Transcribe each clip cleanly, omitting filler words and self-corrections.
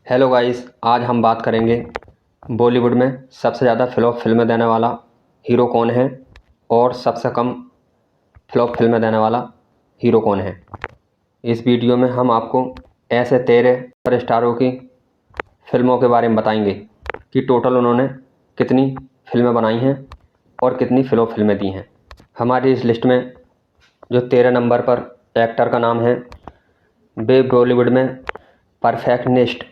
Hello guys, आज हम बात करेंगे बॉलीवुड में सबसे ज़्यादा फ्लॉप फिल्में देने वाला हीरो कौन है और सबसे कम फ्लॉप फिल्में देने वाला हीरो कौन है। इस वीडियो में हम आपको ऐसे 13 सुपर स्टारों की फिल्मों के बारे में बताएंगे कि टोटल उन्होंने कितनी फिल्में बनाई हैं और कितनी फ्लॉप फिल्में दी हैं। हमारी इस लिस्ट में जो 13 नंबर पर एक्टर का नाम है, वे बॉलीवुड में परफेक्शनिस्ट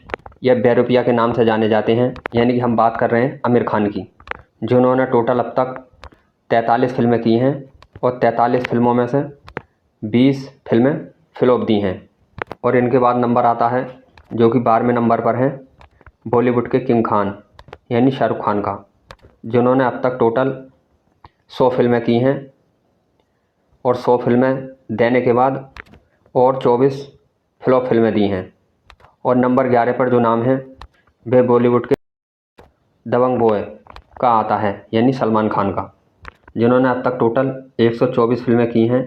या बेरुपिया के नाम से जाने जाते हैं। यानी कि हम बात कर रहे हैं आमिर खान की, जिन्होंने टोटल अब तक 43 फिल्में की हैं और 43 फिल्मों में से 20 फिल्में फ्लॉप दी हैं। और इनके बाद नंबर आता है जो कि 12वें नंबर पर है बॉलीवुड के किंग खान यानी शाहरुख खान का, जिन्होंने अब तक टोटल 100 फिल्में की हैं और 100 फिल्में देने के बाद और 24 फ्लॉप फिल्में दी हैं। और नंबर 11 पर जो नाम है वह बॉलीवुड के दबंग बॉय का आता है यानी सलमान खान का, जिन्होंने अब तक टोटल 124 फिल्में की हैं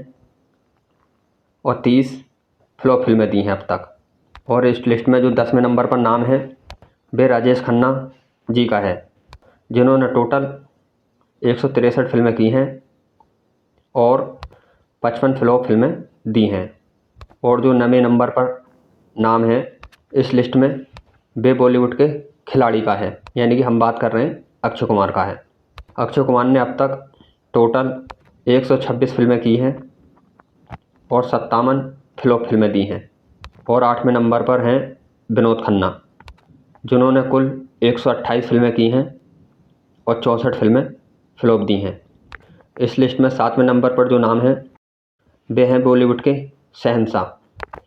और 30 फ्लॉप फिल्में दी हैं अब तक। और इस लिस्ट में जो 10वें नंबर पर नाम है वह राजेश खन्ना जी का है, जिन्होंने टोटल 163 फिल्में की हैं और 55 फ्लॉप फिल्में दी हैं। और जो 9वें नंबर पर नाम है इस लिस्ट में वे बॉलीवुड के खिलाड़ी का है, यानी कि हम बात कर रहे हैं अक्षय कुमार का है। अक्षय कुमार ने अब तक टोटल 126 फिल्में की हैं और 57 फ्लॉप फिल्में दी हैं। और 8वें नंबर पर हैं विनोद खन्ना, जिन्होंने कुल 128 फिल्में की हैं और 64 फिल्में फ्लॉप दी हैं। इस लिस्ट में 7वें नंबर पर जो नाम है वे हैं बॉलीवुड के शहंशाह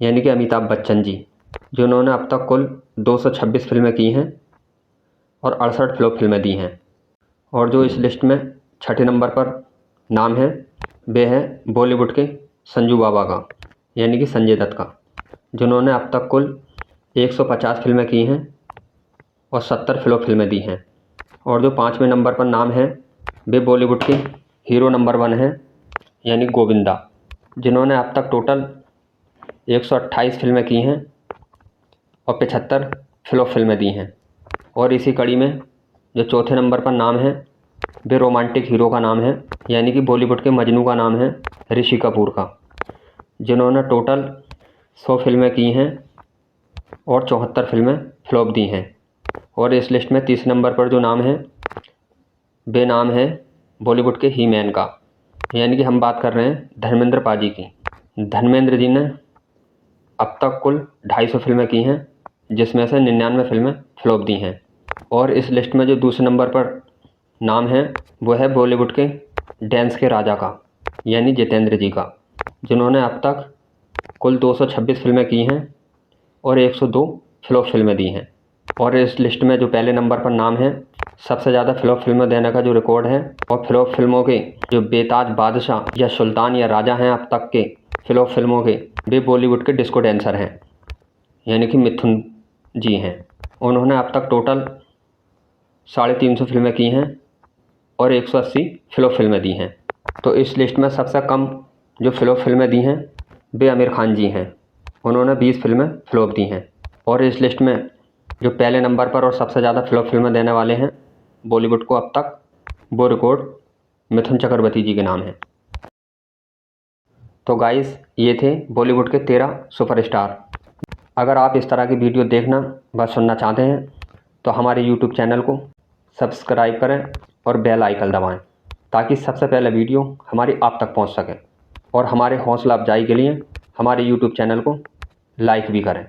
यानी कि अमिताभ बच्चन जी, जिन्होंने अब तक कुल 226 फिल्में की हैं और 68 फ्लॉप फिल्में दी हैं। और जो इस लिस्ट में 6ठे नंबर पर नाम है वे है बॉलीवुड के संजू बाबा का यानी कि संजय दत्त का, जिन्होंने अब तक कुल 150 फिल्में की हैं और 70 फ्लॉप फिल्में दी हैं। और जो 5वें नंबर पर नाम है वे बॉलीवुड के हीरो नंबर 1 हैं यानी गोविंदा, जिन्होंने अब तक टोटल 128 फिल्में की हैं और 75 फ्लॉप फिल्में दी हैं। और इसी कड़ी में जो चौथे नंबर पर नाम है वे रोमांटिक हीरो का नाम है यानी कि बॉलीवुड के मजनू का नाम है ऋषि कपूर का, जिन्होंने टोटल 100 फिल्में की हैं और 74 फिल्में फ्लॉप दी हैं। और इस लिस्ट में 30 नंबर पर जो नाम है वे नाम है बॉलीवुड के ही मैन का, यानी कि हम बात कर रहे हैं धर्मेंद्र पाजी की। धर्मेंद्र जी ने अब तक कुल 250 फिल्में की हैं, जिसमें से 99 फिल्में फ्लॉप दी हैं। और इस लिस्ट में जो दूसरे नंबर पर नाम है वो है बॉलीवुड के डांस के राजा का यानी जितेंद्र जी का, जिन्होंने अब तक कुल 226 फिल्में की हैं और 102 फ्लॉप फिल्में दी हैं। और इस लिस्ट में जो पहले नंबर पर नाम है सबसे ज़्यादा फ्लॉप फिल्में देने का जो रिकॉर्ड है और फ्लॉप फिल्मों के जो बेताज बादशाह या सुल्तान या राजा हैं अब तक के फ्लॉप फिल्मों के, वे बॉलीवुड के डिस्को डांसर हैं यानी कि मिथुन जी हैं। उन्होंने अब तक टोटल 350 फिल्में की हैं और 180 फ्लॉप फिल्में दी हैं। तो इस लिस्ट में सबसे कम जो फ्लॉप फिल्में दी हैं वे आमिर खान जी हैं, उन्होंने 20 फिल्में फ्लॉप दी हैं। और इस लिस्ट में जो पहले नंबर पर और सबसे ज़्यादा फ्लॉप फिल्में देने वाले हैं बॉलीवुड को अब तक, वो रिकॉर्ड मिथुन चक्रवर्ती जी के नाम है। तो गाइस, ये थे बॉलीवुड के 13 सुपरस्टार। अगर आप इस तरह की वीडियो देखना व सुनना चाहते हैं तो हमारे यूट्यूब चैनल को सब्सक्राइब करें और बेल आइकन दबाएं, ताकि सबसे पहले वीडियो हमारी आप तक पहुंच सके। और हमारे हौसला अफजाई के लिए हमारे यूट्यूब चैनल को लाइक भी करें।